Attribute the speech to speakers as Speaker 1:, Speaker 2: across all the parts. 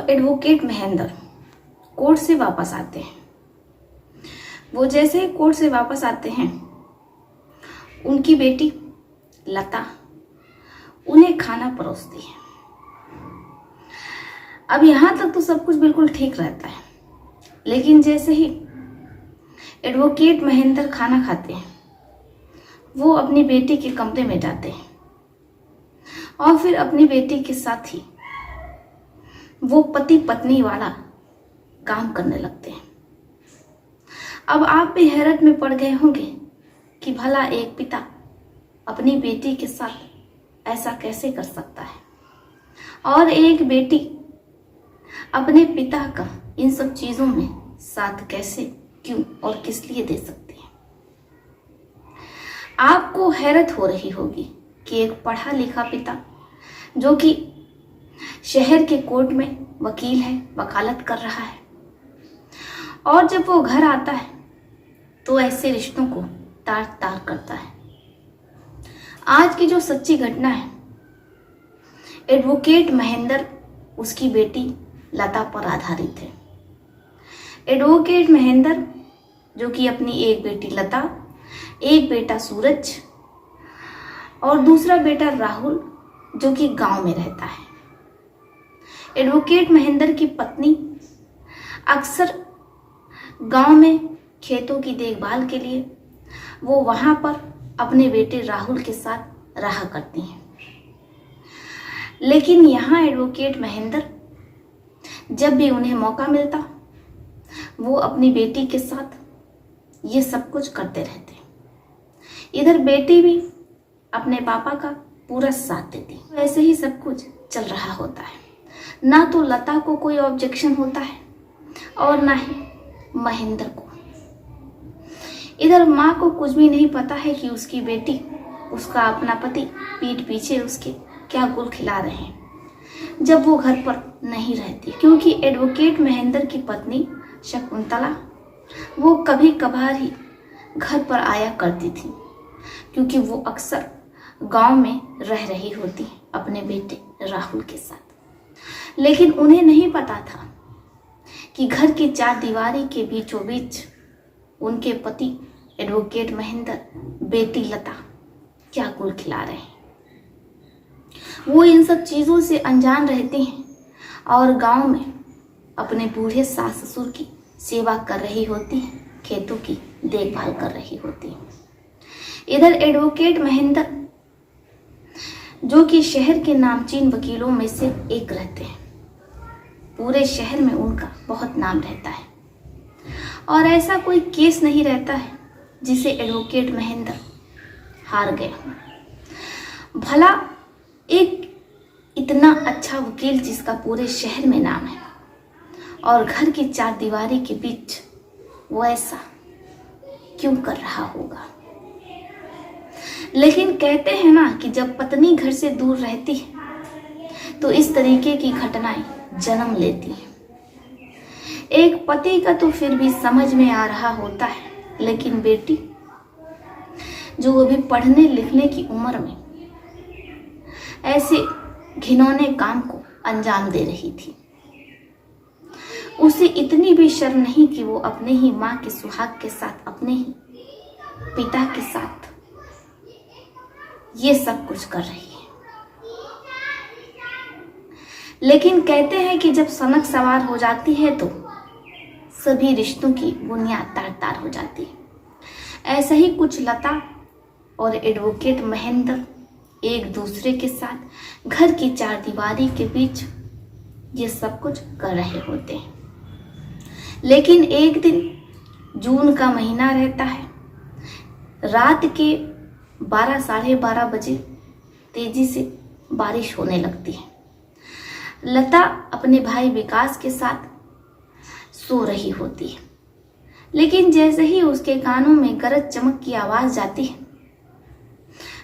Speaker 1: Advocate Mahendra court से वापस आते हैं, वो जैसे ही कोर्ट से वापस आते हैं, उनकी बेटी लता उन्हें खाना परोसती है। अब यहाँ तक तो सब कुछ बिल्कुल ठीक रहता है, लेकिन जैसे ही एडवोकेट महेंद्र खाना खाते हैं, वो अपनी बेटी के कमरे में जाते हैं और फिर अपनी बेटी के साथ ही वो पति पत्नी वाला काम करने लगते हैं। अब आप भी हैरत में पड़ गए होंगे कि भला एक पिता अपनी बेटी के साथ ऐसा कैसे कर सकता है, और एक बेटी अपने पिता का इन सब चीजों में साथ कैसे, क्यों और किस लिए दे सकती है। आपको हैरत हो रही होगी कि एक पढ़ा लिखा पिता जो कि शहर के कोर्ट में वकील है, वकालत कर रहा है, और जब वो घर आता है तो ऐसे रिश्तों को तार तार करता है। आज की जो सच्ची घटना है, एडवोकेट महेंद्र उसकी बेटी लता पर आधारित है। एडवोकेट महेंद्र जो कि अपनी एक बेटी लता, एक बेटा सूरज और दूसरा बेटा राहुल जो कि गांव में रहता है। एडवोकेट महेंद्र की पत्नी अक्सर गांव में खेतों की देखभाल के लिए वो वहां पर अपने बेटे राहुल के साथ रहा करती हैं। लेकिन यहाँ एडवोकेट महेंद्र जब भी उन्हें मौका मिलता, वो अपनी बेटी के साथ ये सब कुछ करते रहते। इधर बेटी भी अपने पापा का पूरा साथ देती। ऐसे ही सब कुछ चल रहा होता है। ना तो लता को कोई ऑब्जेक्शन होता है और ना ही महेंद्र को। इधर माँ को कुछ भी नहीं पता है कि उसकी बेटी, उसका अपना पति पीठ पीछे उसके क्या गुल खिला रहे हैं जब वो घर पर नहीं रहती, क्योंकि एडवोकेट महेंद्र की पत्नी शकुंतला वो कभी कभार ही घर पर आया करती थी, क्योंकि वो अक्सर गांव में रह रही होती अपने बेटे राहुल के साथ। लेकिन उन्हें नहीं पता था कि घर की चार दीवारी के बीचों बीच उनके पति एडवोकेट महेंद्र बेटी लता क्या गुल खिला रहे हैं। वो इन सब चीजों से अनजान रहते हैं और गांव में अपने बूढ़े सास ससुर की सेवा कर रही होती है, खेतों की देखभाल कर रही होती है। इधर एडवोकेट महेंद्र जो कि शहर के नामचीन वकीलों में से एक रहते हैं, पूरे शहर में उनका बहुत नाम रहता है और ऐसा कोई केस नहीं रहता है जिसे एडवोकेट महेंद्र हार गए हों। भला एक इतना अच्छा वकील जिसका पूरे शहर में नाम है और घर की चार दीवारी के बीच वो ऐसा क्यों कर रहा होगा। लेकिन कहते हैं ना कि जब पत्नी घर से दूर रहती है तो इस तरीके की घटनाएं जन्म लेती हैं। एक पति का तो फिर भी समझ में आ रहा होता है, लेकिन बेटी जो अभी पढ़ने लिखने की उम्र में ऐसे घिनौने काम को अंजाम दे रही थी, उसे इतनी भी शर्म नहीं कि वो अपने ही माँ के सुहाग के साथ, अपने ही पिता के साथ ये सब कुछ कर रही है। लेकिन कहते हैं कि जब सनक सवार हो जाती है तो सभी रिश्तों की बुनियाद तार तार हो जाती है। ऐसा ही कुछ लता और एडवोकेट महेंद्र एक दूसरे के साथ घर की चार दीवारी के बीच ये सब कुछ कर रहे होते हैं। लेकिन एक दिन जून का महीना रहता है, रात के 12 साढ़े 12 बजे तेजी से बारिश होने लगती है। लता अपने भाई विकास के साथ सो रही होती है, लेकिन जैसे ही उसके कानों में गरज चमक की आवाज जाती है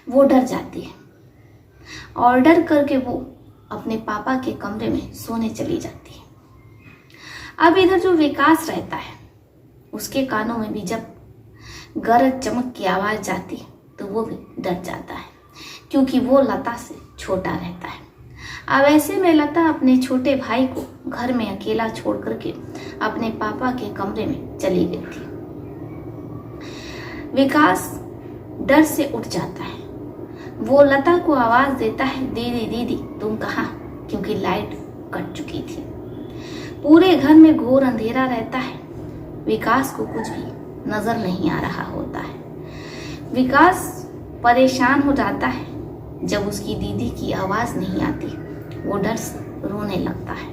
Speaker 1: वो डर जाती है और डर करके वो अपने पापा के कमरे में सोने चली जाती है। अब इधर जो विकास रहता है उसके कानों में भी जब गरज चमक की आवाज जाती है तो वो भी डर जाता है, क्योंकि वो लता से छोटा रहता है। अब ऐसे में लता अपने छोटे भाई को घर में अकेला छोड़ करके अपने पापा के कमरे में चली गई थी। विकास डर से उठ जाता है। वो लता को आवाज देता है, दीदी दीदी तुम कहाँ? क्योंकि लाइट कट चुकी थी। पूरे घर में घोर अंधेरा रहता है। विकास को कुछ भी नजर नहीं आ रहा होता है। विकास परेशान हो जाता है जब उसकी दीदी की आवाज नहीं आती। वो डर से रोने लगता है।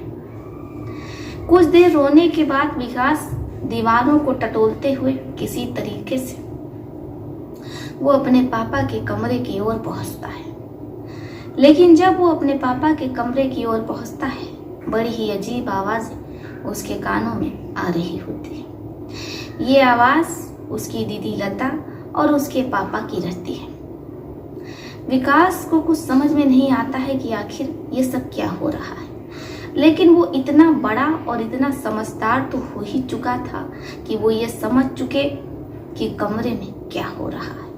Speaker 1: कुछ देर रोने के बाद विकास दीवारों को टटोलते हुए किसी तरीके से वो अपने पापा के कमरे की ओर पहुंचता है। लेकिन जब वो अपने पापा के कमरे की ओर पहुंचता है, बड़ी ही अजीब आवाजें उसके कानों में आ रही होती है। ये आवाज उसकी दीदी लता और उसके पापा की रहती है। विकास को कुछ समझ में नहीं आता है कि आखिर ये सब क्या हो रहा है, लेकिन वो इतना बड़ा और इतना समझदार तो हो ही चुका था कि वो ये समझ चुके कि कमरे में क्या हो रहा है।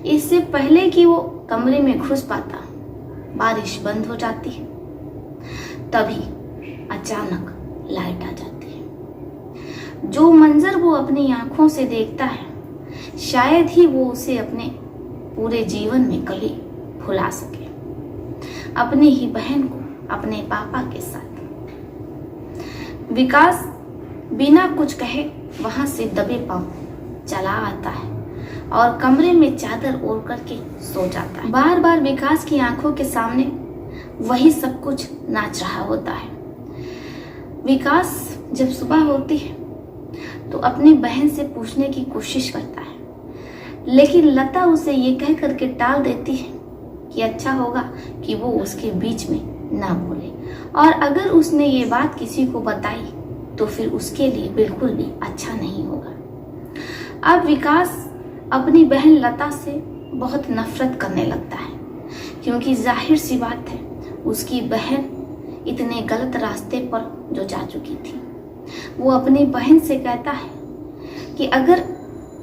Speaker 1: इससे पहले कि वो कमरे में घुस पाता, बारिश बंद हो जाती है। तभी अचानक लाइट आ जाती है। जो मंजर वो अपनी आंखों से देखता है, शायद ही वो उसे अपने पूरे जीवन में कभी भुला सके। अपनी ही बहन को अपने पापा के साथ। विकास बिना कुछ कहे वहां से दबे पांव चला आता है और कमरे में चादर ओढ़ करके सो जाता है। बार बार विकास की आंखों के सामने वही सब कुछ नाच रहा होता है। विकास जब सुबह होती है तो अपनी बहन से पूछने की कोशिश करता है, लेकिन लता उसे ये कह करके टाल देती है कि अच्छा होगा कि वो उसके बीच में ना बोले, और अगर उसने ये बात किसी को बताई तो फिर उसके लिए बिल्कुल भी अच्छा नहीं होगा। अब विकास अपनी बहन लता से बहुत नफरत करने लगता है, क्योंकि जाहिर सी बात है उसकी बहन इतने गलत रास्ते पर जो जा चुकी थी। वो अपनी बहन से कहता है कि अगर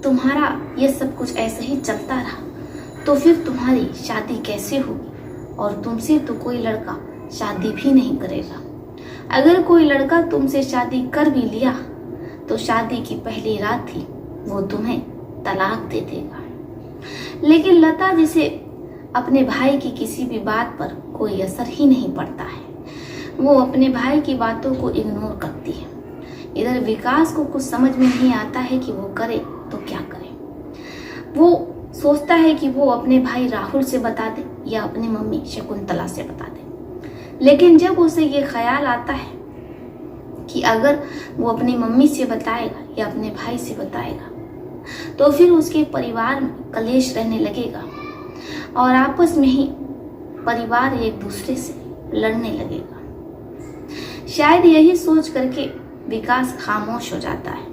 Speaker 1: तुम्हारा ये सब कुछ ऐसे ही चलता रहा तो फिर तुम्हारी शादी कैसे होगी, और तुमसे तो कोई लड़का शादी भी नहीं करेगा। अगर कोई लड़का तुमसे शादी कर भी लिया तो शादी की पहली रात ही वो तुम्हें तलाक दे देगा। लेकिन लता, जिसे अपने भाई की किसी भी बात पर कोई असर ही नहीं पड़ता है, वो अपने भाई की बातों को इग्नोर करती है। इधर विकास को कुछ समझ में नहीं आता है कि वो करे तो क्या करे। वो सोचता है कि वो अपने भाई राहुल से बता दे या अपनी मम्मी शकुंतला से बता दे, लेकिन जब उसे ये ख्याल आता है कि अगर वो अपनी मम्मी से बताएगा या अपने भाई से बताएगा तो फिर उसके परिवार में कलेश रहने लगेगा और आपस में ही परिवार एक दूसरे से लड़ने लगेगा। शायद यही सोच करके विकास खामोश हो जाता है,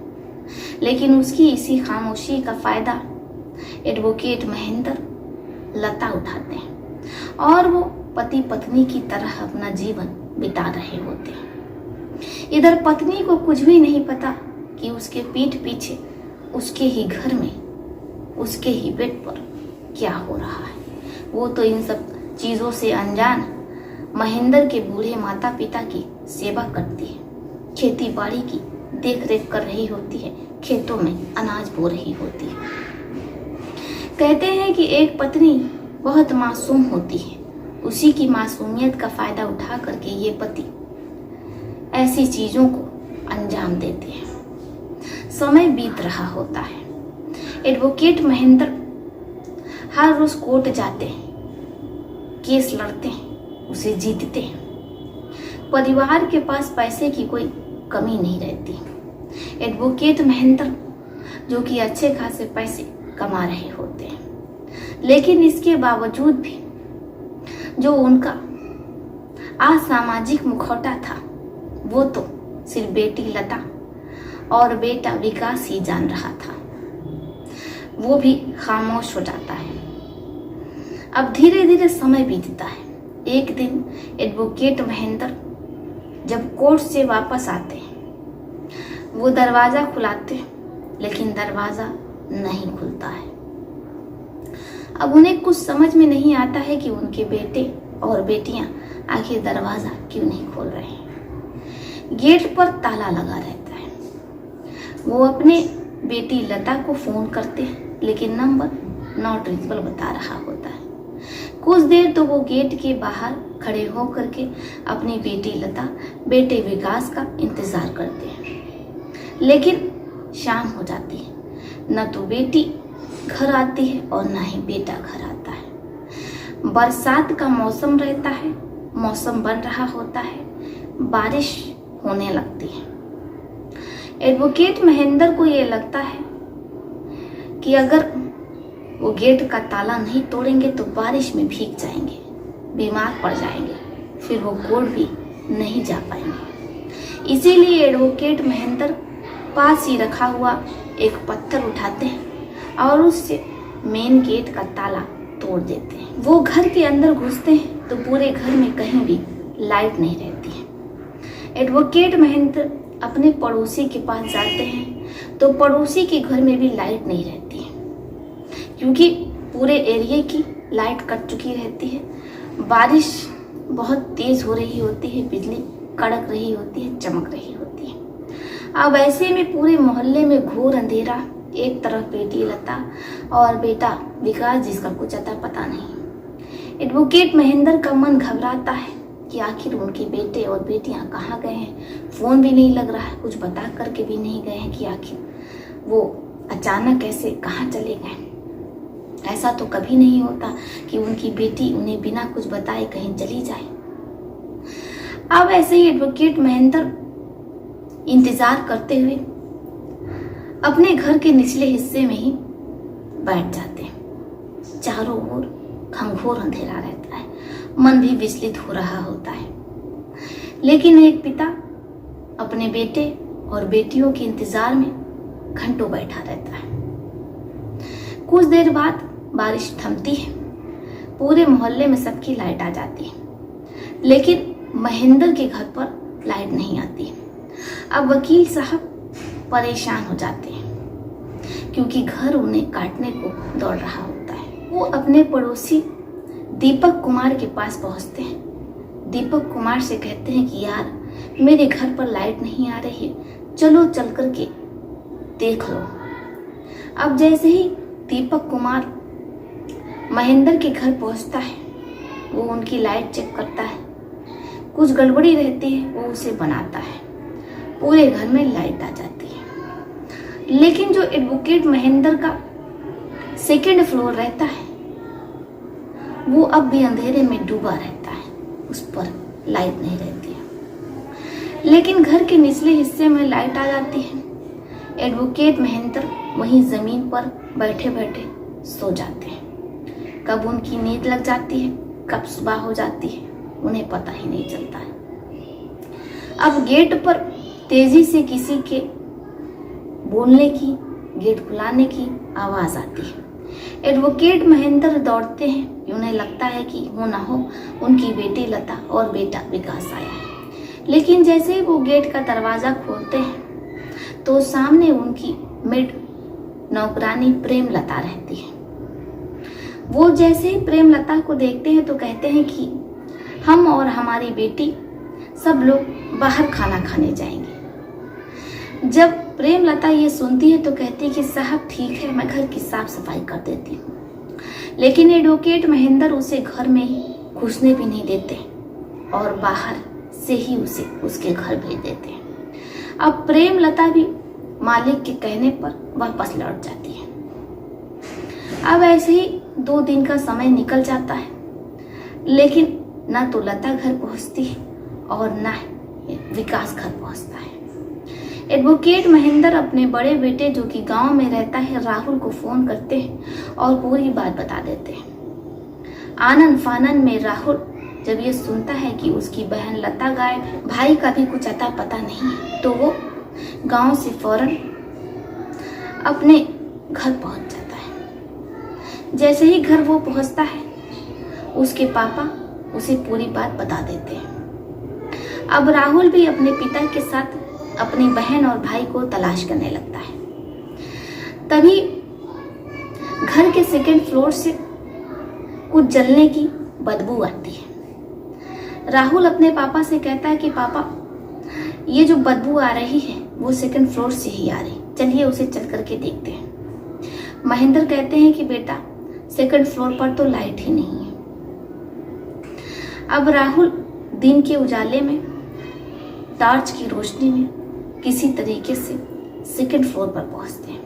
Speaker 1: लेकिन उसकी इसी खामोशी का फायदा एडवोकेट महेंद्र लता उठाते हैं और वो पति पत्नी की तरह अपना जीवन बिता रहे होते हैं। इधर पत्नी को कुछ भी नहीं पता कि उसके पीठ पीछे उसके ही घर में उसके ही बेड पर क्या हो रहा है। वो तो इन सब चीज़ों से अनजान महेंद्र के बूढ़े माता पिता की सेवा करती है, खेती बाड़ी की देख रेख कर रही होती है, खेतों में अनाज बो रही होती है। कहते हैं कि एक पत्नी बहुत मासूम होती है, उसी की मासूमियत का फायदा उठा करके ये पति ऐसी चीजों को अंजाम देते हैं। समय बीत रहा होता है। एडवोकेट महेंद्र हर रोज कोर्ट जाते हैं, केस लड़ते हैं, उसे जीतते हैं। परिवार के पास पैसे की कोई कमी नहीं रहती। एडवोकेट महेंद्र जो कि अच्छे खासे पैसे कमा रहे होते हैं, लेकिन इसके बावजूद भी जो उनका असामाजिक मुखौटा था वो तो सिर्फ बेटी लता और बेटा विकास ही जान रहा था। वो भी खामोश हो जाता है। अब धीरे धीरे समय बीतता है। एक दिन एडवोकेट महेंद्र जब कोर्ट से वापस आते हैं, वो दरवाजा खुलाते हैं, लेकिन दरवाजा नहीं खुलता है। अब उन्हें कुछ समझ में नहीं आता है कि उनके बेटे और बेटियां आखिर दरवाजा क्यों नहीं खोल रहे हैं। गेट पर ताला लगा रहता है। वो अपने बेटी लता को फोन करते हैं, लेकिन नंबर नॉट रीचेबल बता रहा होता है। कुछ देर तो वो गेट के बाहर खड़े होकर के अपनी बेटी लता, बेटे विकास का इंतजार करते हैं, लेकिन शाम हो जाती है। न तो बेटी घर आती है और न ही बेटा घर आता है। बरसात का मौसम रहता है, मौसम बन रहा होता है, बारिश होने लगती है। एडवोकेट महेंद्र को ये लगता है कि अगर वो गेट का ताला नहीं तोड़ेंगे तो बारिश में भीग जाएंगे, बीमार पड़ जाएंगे, फिर वो कोर्ट भी नहीं जा पाएंगे। इसीलिए एडवोकेट महेंद्र पास ही रखा हुआ एक पत्थर उठाते हैं और उससे मेन गेट का ताला तोड़ देते हैं। वो घर के अंदर घुसते हैं तो पूरे घर में कहीं भी लाइट नहीं रहती है। एडवोकेट महेंद्र अपने पड़ोसी के पास जाते हैं तो पड़ोसी के घर में भी लाइट नहीं रहती है, क्योंकि पूरे एरिया की लाइट कट चुकी रहती है। बारिश बहुत तेज हो रही होती है, बिजली कड़क रही होती है, चमक रही होती है। अब ऐसे में पूरे मोहल्ले में घोर अंधेरा, एक तरफ बेटी लता और बेटा विकास जिसका कुछ अता पता नहीं। एडवोकेट महेंद्र का मन घबराता है कि आखिर उनके बेटे और बेटियां कहाँ गए हैं। फोन भी नहीं लग रहा है, कुछ बता करके भी नहीं गए हैं कि आखिर वो अचानक ऐसे कहाँ चले गए। ऐसा तो कभी नहीं होता कि उनकी बेटी उन्हें बिना कुछ बताए कहीं चली जाए। अब ऐसे ही एडवोकेट महेंद्र इंतजार करते हुए अपने घर के निचले हिस्से में ही बैठ जाते हैं। चारों ओर घंघोर अंधेरा रहता है, मन भी विचलित हो रहा होता है, लेकिन एक पिता अपने बेटे और बेटियों के इंतजार में घंटों बैठा रहता है। कुछ देर बाद बारिश थमती है, पूरे मोहल्ले में सबकी लाइट आ जाती है, लेकिन महेंद्र के घर पर लाइट नहीं आती। अब वकील साहब परेशान हो जाते हैं, क्योंकि घर उन्हें काटने को दौड़ रहा होता है। वो अपने पड़ोसी दीपक कुमार के पास पहुंचते हैं। दीपक कुमार से कहते हैं कि यार मेरे घर पर लाइट नहीं आ रही है, चलो चल कर के देख लो। अब जैसे ही दीपक कुमार महेंद्र के घर पहुंचता है, वो उनकी लाइट चेक करता है, कुछ गड़बड़ी रहती है, वो उसे बनाता है, पूरे घर में लाइट आ जाती है। लेकिन जो एडवोकेट महेंद्र का सेकंड फ्लोर रहता है, वो अब भी अंधेरे में डूबा रहता है, उस पर लाइट नहीं रहती है। लेकिन घर के निचले हिस्से में लाइट आ जाती है। एडवोकेट महेंद्र वहीं जमीन पर बैठे बैठे सो जाते हैं। कब उनकी नींद लग जाती है, कब सुबह हो जाती है, उन्हें पता ही नहीं चलता है। अब गेट पर तेजी से किसी के बोलने की, गेट खुलाने की आवाज आती है। एडवोकेट महेंद्र दौड़ते हैं, उन्हें लगता है कि हो ना हो उनकी बेटी लता और बेटा विकास आया है। लेकिन जैसे ही वो गेट का दरवाजा खोलते हैं तो सामने उनकी मेड नौकरानी प्रेम लता रहती है। वो जैसे ही प्रेम लता को देखते हैं तो कहते हैं कि हम और हमारी बेटी सब लोग बाहर खाना खाने जाएंगे। जब प्रेम लता ये सुनती है तो कहती है कि साहब ठीक है, मैं घर की साफ सफाई कर देती हूँ। लेकिन एडवोकेट महेंद्र उसे घर में ही घुसने भी नहीं देते और बाहर से ही उसे उसके घर भेज देते हैं। अब प्रेम लता भी मालिक के कहने पर वापस लौट जाती है। अब ऐसे ही 2 दिन का समय निकल जाता है, लेकिन ना तो लता घर पहुंचती है और ना विकास घर पहुंचता है। एडवोकेट महेंद्र अपने बड़े बेटे जो कि गांव में रहता है राहुल को फोन करते हैं और पूरी बात बता देते हैं। आनन फानन में राहुल जब ये सुनता है कि उसकी बहन लता गायब है, भाई का भी कुछ अता पता नहीं है, तो वो गांव से फौरन अपने घर पहुंच जाता है। जैसे ही घर वो पहुंचता है, उसके पापा उसे पूरी बात बता देते हैं। अब राहुल भी अपने पिता के साथ अपनी बहन और भाई को तलाश करने लगता है। तभी घर के सेकंड फ्लोर से कुछ जलने की बदबू आती है। राहुल अपने पापा से कहता है कि पापा ये जो बदबू आ रही है वो सेकंड फ्लोर से ही आ रही, चलिए उसे चल करके देखते हैं। महेंद्र कहते हैं कि बेटा सेकंड फ्लोर पर तो लाइट ही नहीं है। अब राहुल दिन के उजाले में, टॉर्च की रोशनी में किसी तरीके से सेकंड फ्लोर पर पहुंचते हैं।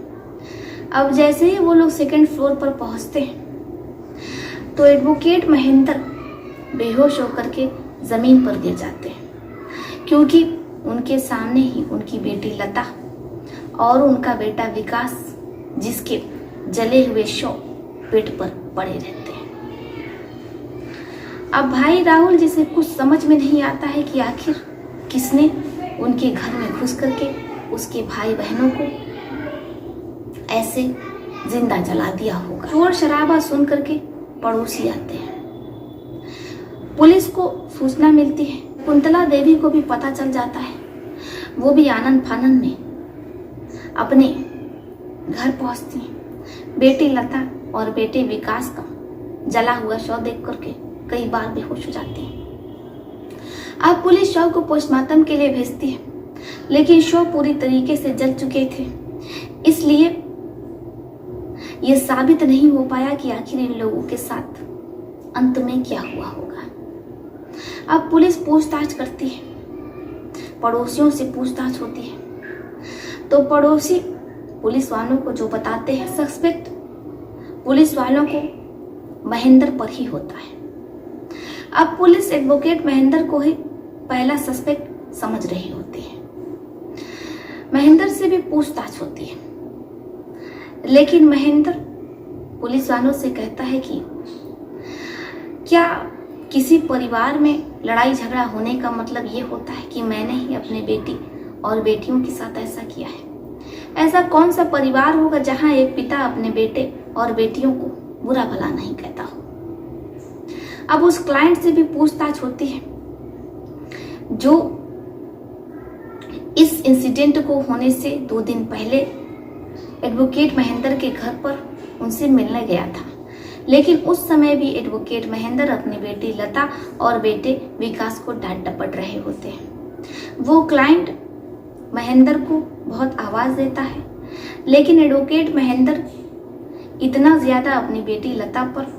Speaker 1: अब जैसे ही वो लोग सेकंड फ्लोर पर पहुंचते हैं तो एडवोकेट महेंद्र बेहोश होकर के जमीन पर गिर जाते हैं, क्योंकि उनके सामने ही उनकी बेटी लता और उनका बेटा विकास, जिसके जले हुए शव पेट पर पड़े रहते हैं। अब भाई राहुल, जिसे कुछ समझ में नहीं आता है कि आखिर किसने उनके घर में घुस करके उसके भाई बहनों को ऐसे जिंदा जला दिया होगा। शोर शराबा सुन करके पड़ोसी आते हैं, पुलिस को सूचना मिलती है, कुंतला देवी को भी पता चल जाता है। वो भी आनंद फानंद में अपने घर पहुंचती हैं। बेटी लता और बेटे विकास का जला हुआ शव देख करके कई बार बेहोश हो जाती है। अब पुलिस शव को पोस्टमार्टम के लिए भेजती है, लेकिन शव पूरी तरीके से जल चुके थे, इसलिए यह साबित नहीं हो पाया कि आखिर इन लोगों के साथ अंत में क्या हुआ होगा। अब पुलिस पूछताछ करती है, पड़ोसियों से पूछताछ होती है, तो पड़ोसी पुलिस वालों को जो बताते हैं, सस्पेक्ट पुलिस वालों को महेंद्र पर ही होता है। अब पुलिस एडवोकेट महेंद्र को ही पहला सस्पेक्ट समझ रही होती है। महेंद्र से भी पूछताछ होती है, लेकिन महेंद्र पुलिस वालों से कहता है कि क्या किसी परिवार में लड़ाई झगड़ा होने का मतलब ये होता है कि मैंने ही अपने बेटी और बेटियों के साथ ऐसा किया है? ऐसा कौन सा परिवार होगा जहां एक पिता अपने बेटे और बेटियों को बुरा भला नहीं कहता हो। अब उस क्लाइंट से भी पूछताछ होती है, जो इस इंसिडेंट को होने से 2 दिन पहले एडवोकेट महेंद्र के घर पर उनसे मिलने गया था, लेकिन उस समय भी एडवोकेट महेंद्र अपनी बेटी लता और बेटे विकास को डांट डपट रहे होते हैं। वो क्लाइंट महेंद्र को बहुत आवाज देता है, लेकिन एडवोकेट महेंद्र इतना ज्यादा अपनी बेटी लता पर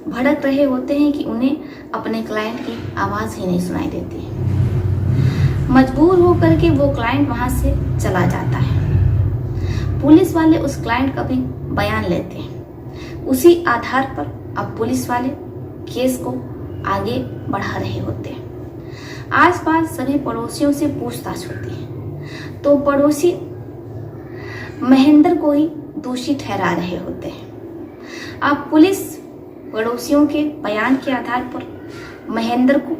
Speaker 1: भड़क रहे होते हैं कि उन्हें अपने क्लाइंट की आवाज ही नहीं सुनाई देती है। मजबूर होकर के वो क्लाइंट वहां से चला जाता है। पुलिस वाले उस क्लाइंट का भी बयान लेते हैं। उसी आधार पर अब पुलिस वाले केस को आगे बढ़ा रहे होते हैं। आसपास सभी पड़ोसियों से पूछताछ होती है, तो पड़ोसी महेंद्र को ही दोषी ठहरा रहे होते हैं। अब पुलिस पड़ोसियों के बयान के आधार पर महेंद्र को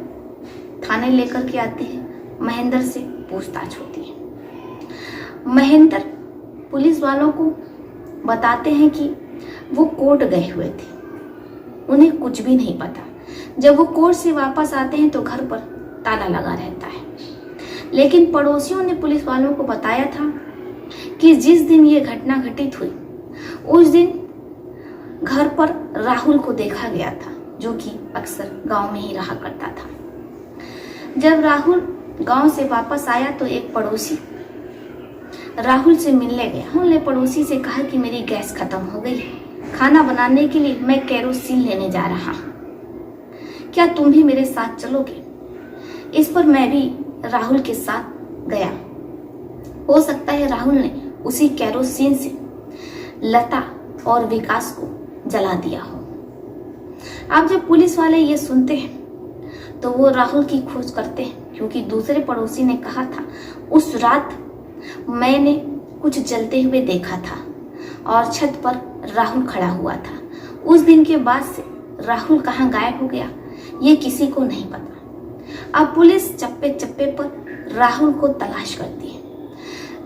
Speaker 1: थाने लेकर के आती है। महेंद्र से पूछताछ होती है। महेंद्र पुलिस वालों को बताते हैं कि वो कोर्ट गए हुए थे, उन्हें कुछ भी नहीं पता। जब वो कोर्ट से वापस आते हैं तो घर पर ताला लगा रहता है, लेकिन पड़ोसियों ने पुलिस वालों को बताया था कि जिस दिन ये घटना घटित हुई उस दिन घर पर राहुल को देखा गया था, जो कि अक्सर गांव में ही रहा करता था। जब राहुल गांव से वापस आया तो एक पड़ोसी राहुल से मिलने गया। राहुल ने पड़ोसी से कहा कि मेरी गैस खत्म हो गई है, खाना बनाने के लिए मैं केरोसिन लेने जा रहा हूं, क्या तुम भी मेरे साथ चलोगे? इस पर मैं भी राहुल के साथ गया। हो सकता है राहुल ने उसी केरोसिन से लता और विकास को जला दिया हो। अब जब पुलिस वाले ये सुनते हैं तो वो राहुल की खोज करते हैं, क्योंकि दूसरे पड़ोसी ने कहा था उस रात मैंने कुछ जलते हुए देखा था और छत पर राहुल खड़ा हुआ था। उस दिन के बाद से राहुल कहाँ गायब हो गया ये किसी को नहीं पता। अब पुलिस चप्पे चप्पे पर राहुल को तलाश करती है,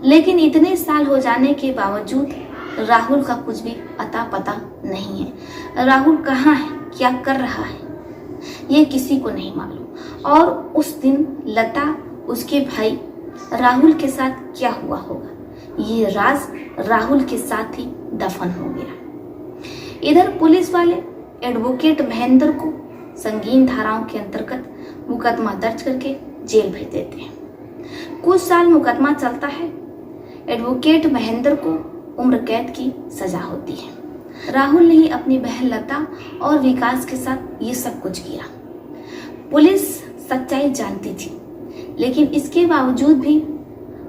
Speaker 1: लेकिन इतने साल हो जाने के बावजूद राहुल का कुछ भी अता पता नहीं है। राहुल कहाँ है, क्या कर रहा है, ये किसी को नहीं मालूम। और उस दिन लता, उसके भाई राहुल के साथ क्या हुआ होगा, ये राज राहुल के साथ ही दफन हो गया। इधर पुलिस वाले एडवोकेट महेंद्र को संगीन धाराओं के अंतर्गत मुकदमा दर्ज करके जेल भेज देते हैं। कुछ साल मुकदमा चलता है। एडवोकेट महेंद्र को उम्र कैद की सजा होती है। राहुल ने ही अपनी बहन लता और विकास के साथ ये सब कुछ किया। पुलिस सच्चाई जानती थी, लेकिन इसके बावजूद भी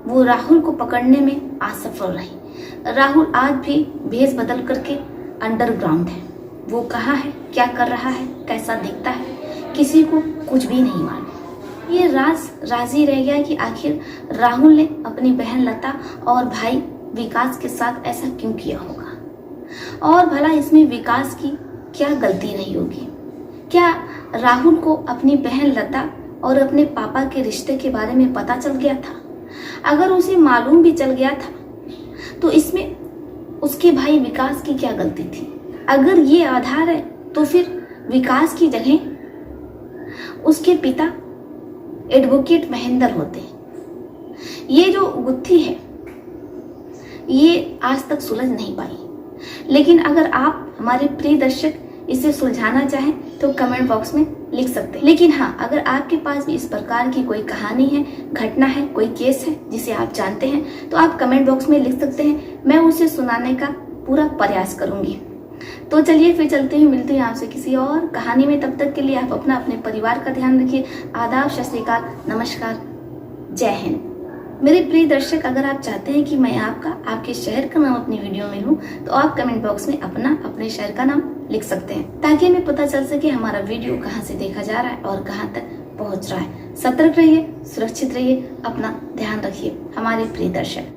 Speaker 1: वो राहुल को पकड़ने में असफल रही। राहुल आज भी भेष बदल करके अंडरग्राउंड है। वो कहाँ है, क्या कर रहा है, कैसा दिखता है, किसी को कुछ भी नहीं मालूम। ये राजी रह गया कि आखिर राहुल ने अपनी बहन लता और भाई विकास के साथ ऐसा क्यों किया होगा, और भला इसमें विकास की क्या गलती रही होगी। क्या राहुल को अपनी बहन लता और अपने पापा के रिश्ते के बारे में पता चल गया था? अगर उसे मालूम भी चल गया था तो इसमें उसके भाई विकास की क्या गलती थी? अगर ये आधार है तो फिर विकास की जगह उसके पिता एडवोकेट महेंद्र होते। ये जो गुत्थी है ये आज तक सुलझ नहीं पाई, लेकिन अगर आप हमारे प्रिय दर्शक इसे सुलझाना चाहें तो कमेंट बॉक्स में लिख सकते हैं। लेकिन हाँ, अगर आपके पास भी इस प्रकार की कोई कहानी है, घटना है, कोई केस है जिसे आप जानते हैं तो आप कमेंट बॉक्स में लिख सकते हैं। मैं उसे सुनाने का पूरा प्रयास करूंगी। तो चलिए फिर चलते हैं, मिलते हैं आपसे किसी और कहानी में। तब तक के लिए आप अपने परिवार का ध्यान रखिए। आदाब, सत श्री अकाल, नमस्कार, जय हिंद। मेरे प्रिय दर्शक, अगर आप चाहते हैं कि मैं आपके शहर का नाम अपनी वीडियो में लूं तो आप कमेंट बॉक्स में अपने शहर का नाम लिख सकते हैं, ताकि हमें पता चल सके हमारा वीडियो कहां से देखा जा रहा है और कहां तक पहुंच रहा है। सतर्क रहिए, सुरक्षित रहिए, अपना ध्यान रखिए हमारे प्रिय दर्शक।